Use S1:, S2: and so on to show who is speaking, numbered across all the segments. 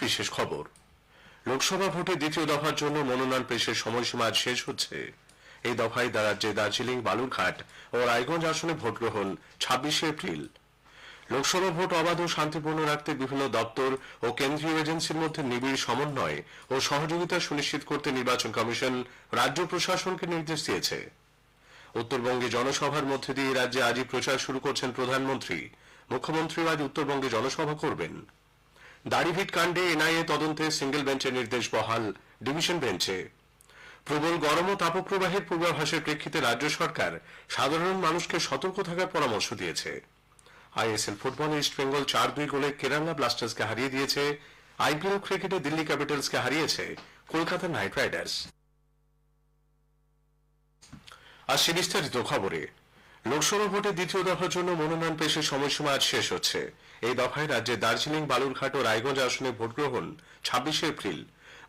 S1: বিশেষ খবর। লোকসভা ভোটে দ্বিতীয় দফার জন্য মনোনয়ন পেশের সময়সীমা আজ শেষ হচ্ছে। এই দফায় রাজ্যে দার্জিলিং, বালুরঘাট ও রায়গঞ্জ আসনে ভোট গ্রহণ 26 এপ্রিল। লোকসভা ভোট অবাধ ও শান্তিপূর্ণ রাখতে বিভিন্ন দপ্তর ও কেন্দ্রীয় এজেন্সির মধ্যে নিবিড় সমন্বয় ও সহযোগিতা সুনিশ্চিত করতে নির্বাচন কমিশন রাজ্য প্রশাসনকে নির্দেশ দিয়েছে। উত্তরবঙ্গে জনসভার মধ্যে দিয়ে রাজ্যে আজই প্রচার শুরু করছেন প্রধানমন্ত্রী। মুখ্যমন্ত্রীও আজ উত্তরবঙ্গে জনসভা করবেন। দাড়িভিট কাণ্ডে এনআইএ তদন্তে সিঙ্গেল বেঞ্চের নির্দেশ বহাল ডিভিশন বেঞ্চে। প্রবল গরম ও তাপপ্রবাহের পূর্বাভাসের প্রেক্ষিতে রাজ্য সরকার সাধারণ মানুষকে সতর্ক থাকার পরামর্শ দিয়েছে। আইএসএল ফুটবলে ইস্টবেঙ্গল 4-2 গোলে কেরালা ব্লাস্টার্সকে হারিয়ে দিয়েছে। আইপিএল ক্রিকেটে দিল্লি ক্যাপিটালসকে হারিয়েছে কলকাতা নাইট রাইডার্স। আর সে বিস্তারিত খবরে। লোকসভা ভোটে দ্বিতীয় দফার জন্য মনোনয়ন পেশের সময়সীমা আজ শেষ হচ্ছে। এই দফায় রাজ্যে দার্জিলিং, বালুরঘাট ও রায়গঞ্জ আসনে ভোট গ্রহণ 26 এপ্রিল।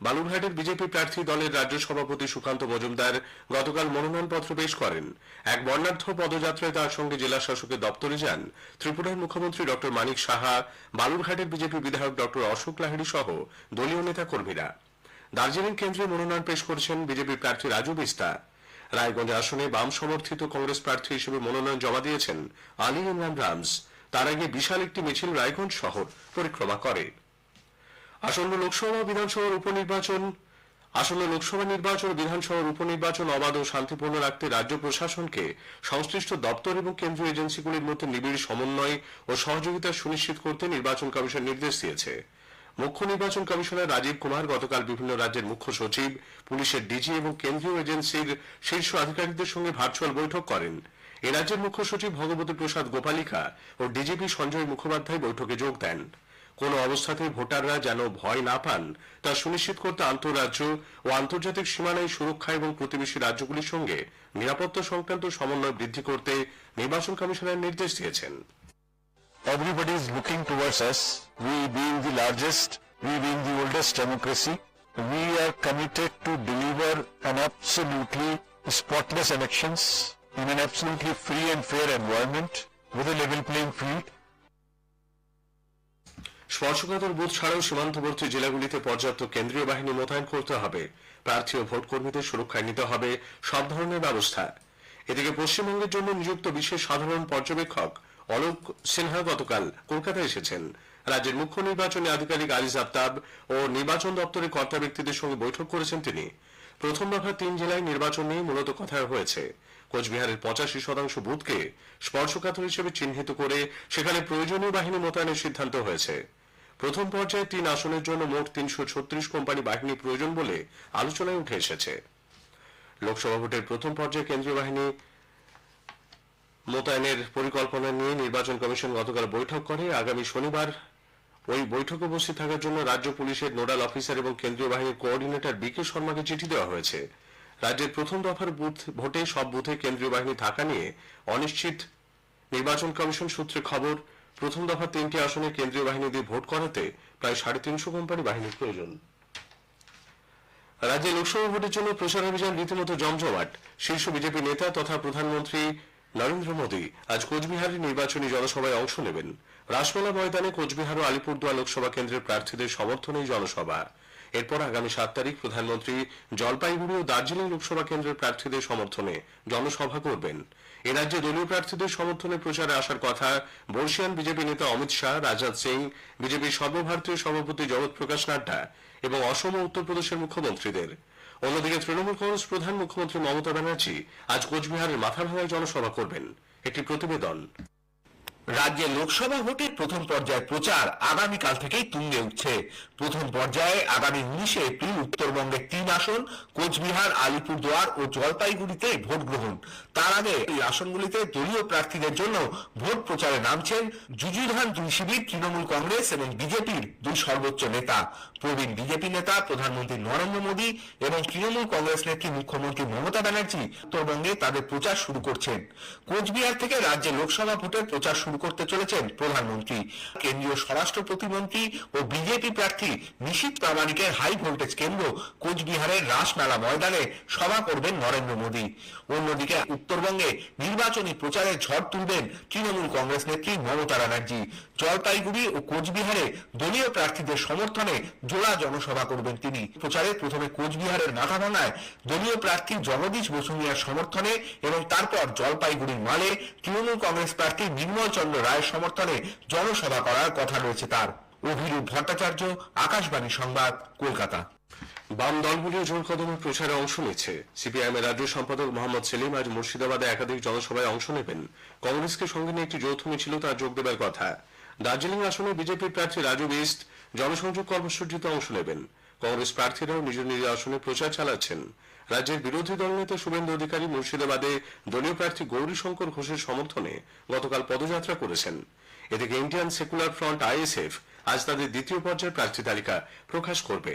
S1: বালুরঘাটের বিজেপি প্রার্থী দলের রাজ্য সভাপতি সুকান্ত মজুমদার গতকাল মনোনয়নপত্র পেশ করেন। এক বর্ণাঢ্য পদযাত্রায় তার সঙ্গে জেলা শাসকের দপ্তরে যান ত্রিপুরার মুখ্যমন্ত্রী ডক্টর মানিক সাহা, বালুরঘাটের বিজেপি বিধায়ক ডক্টর অশোক লাহিড়ী সহ দলীয় নেতা কর্মীরা। দার্জিলিং কেন্দ্রে মনোনয়ন পেশ করেছেন বিজেপি প্রার্থী রাজু বিস্তা। রায়গঞ্জ আসনে বাম সমর্থিত কংগ্রেস প্রার্থী হিসেবে মনোনয়ন জমা দিয়েছেন আলী ইমরান রামজ। তার আগে বিশাল একটি মিছিল রায়গঞ্জ শহর পরিক্রমা করে। আসন্ন লোকসভা নির্বাচন ও বিধানসভার উপনির্বাচন অবাধ ও শান্তিপূর্ণ রাখতে রাজ্য প্রশাসনকে সংশ্লিষ্ট দপ্তর এবং কেন্দ্রীয় এজেন্সিগুলির মধ্যে নিবিড় সমন্বয় ও সহযোগিতা সুনিশ্চিত করতে নির্বাচন কমিশন নির্দেশ দিয়েছে। মুখ্য নির্বাচন কমিশনার রাজীব কুমার গতকাল বিভিন্ন রাজ্যের মুখ্য সচিব, পুলিশের ডিজি এবং কেন্দ্রীয় এজেন্সির শীর্ষ আধিকারিকদের সঙ্গে ভার্চুয়াল বৈঠক করেন। এ রাজ্যের মুখ্য সচিব ভগবতী প্রসাদ গোপালিকা ও ডিজিপি সঞ্জয় মুখোপাধ্যায় বৈঠকে যোগ দেন। কোন অবস্থাতেই ভোটাররা যেন ভয় না পান তা সুনিশ্চিত করতে আন্তঃরাজ্য ও আন্তর্জাতিক সীমানায় সুরক্ষা এবং প্রতিবেশী রাজ্যগুলির সঙ্গে নিরাপত্তা সংক্রান্ত সমন্বয় বৃদ্ধি করতে নির্বাচন কমিশনার নির্দেশ দিয়েছেন।
S2: Everybody is looking towards us. We being the largest, we being the oldest democracy, we are committed to deliver an absolutely spotless elections in an absolutely free and fair environment with a level playing field.
S1: স্পর্শকাতর booth ছাড়াও সীমান্তবর্তী জেলাগুলিতে পর্যাপ্ত কেন্দ্রীয় বাহিনী মোতায়েন করতে হবে। প্রার্থী ও ভোট কর্মীদের সুরক্ষায় নিতে হবে সব ধরনের ব্যবস্থা। এদিকে পশ্চিমবঙ্গের জন্য নিযুক্ত বিশেষ সাধারণ পর্যবেক্ষক অলোক সিনহা গতকাল কলকাতায় এসেছেন। রাজ্যের মুখ্য নির্বাচনী আধিকারিক আরিজ আফতাব ও নির্বাচন দপ্তরের কর্তা ব্যক্তিদের সঙ্গে বৈঠক করেছেন তিনি। প্রথম দফার 3 জেলায় নির্বাচন নিয়ে মূলত কথা হয়েছে। কোচবিহারের 85% বুথকে স্পর্শকাতর হিসেবে চিহ্নিত করে সেখানে প্রয়োজনীয় বাহিনী মোতায়েনের সিদ্ধান্ত হয়েছে। প্রথম পর্যায়ে 3 আসনের জন্য মোট 336 কোম্পানি বাহিনী প্রয়োজন বলে আলোচনায় উঠে এসেছে। লোকসভা ভোটের প্রথম পর্যায়ে কেন্দ্রীয় বাহিনী মোতায়েনের পরিকল্পনা নিয়ে নির্বাচন কমিশন গতকাল বৈঠক করে। আগামী শনিবার ওই বৈঠকে উপস্থিত থাকার জন্য রাজ্য পুলিশের নোডাল অফিসার এবং কেন্দ্রীয় বাহিনীর কোঅর্ডিনেটর বিকে শর্মাকে চিঠি দেওয়া হয়েছে। রাজ্যের প্রথম দফার ভোটে সব বুথে কেন্দ্রীয় বাহিনী থাকা নিয়ে অনিশ্চিত। নির্বাচন কমিশন সূত্রে খবর, প্রথম দফার 3টি আসনে কেন্দ্রীয় বাহিনী দিয়ে ভোট করাতে প্রায় 350 কোম্পানি বাহিনীর প্রয়োজন। রাজ্যে লোকসভা ভোটের জন্য প্রচার অভিযান রীতিমতো জমজমাট। শীর্ষ বিজেপি নেতা তথা প্রধানমন্ত্রী নরেন্দ্র মোদী আজ কোচবিহারের নির্বাচনী জনসভায় অংশ নেবেন। রাসমেলা ময়দানে কোচবিহার ও আলিপুরদুয়ার লোকসভা কেন্দ্রের প্রার্থীদের সমর্থনে জনসভা। এরপর আগামী 7 তারিখ প্রধানমন্ত্রী জলপাইগুড়ি ও দার্জিলিং লোকসভা কেন্দ্রের প্রার্থীদের সমর্থনে জনসভা করবেন। এ রাজ্যে দলীয় প্রার্থীদের সমর্থনে প্রচারে আসার কথা বর্ষিয়ান বিজেপি নেতা অমিত শাহ, রাজনাথ সিং, বিজেপির সর্বভারতীয় সভাপতি জগৎ প্রকাশ নাড্ডা এবং অসম ও উত্তরপ্রদেশের মুখ্যমন্ত্রীদের। অন্যদিকে তৃণমূল কংগ্রেস প্রধান মুখ্যমন্ত্রী মমতা ব্যানার্জি আজ কোচবিহারের মাথাভাঙায় জনসভা করবেন। একটি প্রতিবেদন।
S3: রাজ্যে লোকসভা ভোটের প্রথম পর্যায়ের প্রচার আগামীকাল থেকেই তুঙ্গে উঠছে। প্রথম পর্যায়ে আগামী 19 এপ্রিল উত্তরবঙ্গের 3 আসন কোচবিহার, আলিপুরদুয়ার ও জলপাইগুড়িতে ভোট গ্রহণ। তার আগে এই আসনগুলিতে দলীয় প্রার্থীদের জন্য ভোট প্রচারে নামছেন যুযুধান 2 শিবির তৃণমূল কংগ্রেস এবং বিজেপির 2 সর্বোচ্চ নেতা। প্রবীণ বিজেপি নেতা প্রধানমন্ত্রী নরেন্দ্র মোদী এবং তৃণমূল কংগ্রেস নেত্রী মুখ্যমন্ত্রী মমতা ব্যানার্জি উত্তরবঙ্গে তাদের প্রচার শুরু করছেন। কোচবিহার থেকে রাজ্যে লোকসভা ভোটের প্রচার শুরু শুরু করতে চলেছেন প্রধানমন্ত্রী। কেন্দ্রীয় স্বরাষ্ট্র প্রতিমন্ত্রী ও বিজেপি প্রার্থী নিশীথ প্রামাণিকের হাই ভোল্টেজ কেন্দ্র কোচবিহারের রাসমেলা ময়দানে সভা করবেন নরেন্দ্র মোদী। অন্যদিকে উত্তরবঙ্গে নির্বাচনী প্রচারে ঝড় তুলবেন তৃণমূল কংগ্রেস নেত্রী মমতা ব্যানার্জি। জলপাইগুড়ি ও কোচবিহারে দলীয় প্রার্থীদের সমর্থনে জোড়া জনসভা করবেন তিনি। প্রচারে প্রথমে কোচবিহারের মাথাভাঙায় দলীয় প্রার্থী জগদীশ বসুনিয়ার সমর্থনে এবং তারপর জলপাইগুড়ির মালে তৃণমূল কংগ্রেস প্রার্থী নির্মল চন্দ্র রায়ের সমর্থনে জনসভা করার কথা রয়েছে তার। অভিরূপ ভট্টাচার্য, আকাশবাণী সংবাদ, কলকাতা।
S1: বাম দলগুলিও জোর কদমে প্রচারে অংশ নিচ্ছে। সিপিআইএম এর রাজ্য সম্পাদক মোহাম্মদ সেলিম আজ মুর্শিদাবাদে একাধিক জনসভায় অংশ নেবেন। কংগ্রেসকে সঙ্গে নিয়ে একটি যৌথ মিছিল তার যোগ দেবার কথা। দার্জিলিং আসনে বিজেপির প্রার্থী রাজু বিস্ট জনসংযোগ কর্মসূচিতে অংশ নেবেন। কংগ্রেস প্রার্থীরাও নিজ নিজ আসনে প্রচার চালাচ্ছেন। রাজ্যের বিরোধী দলনেতা শুভেন্দু অধিকারী মুর্শিদাবাদে দলীয় প্রার্থী গৌরীশঙ্কর ঘোষের সমর্থনে গতকাল পদযাত্রা করেছেন। এদিকে ইন্ডিয়ান সেকুলার ফ্রন্ট আইএসএফ আজ তাদের দ্বিতীয় পর্যায়ের প্রার্থী তালিকা প্রকাশ করবে।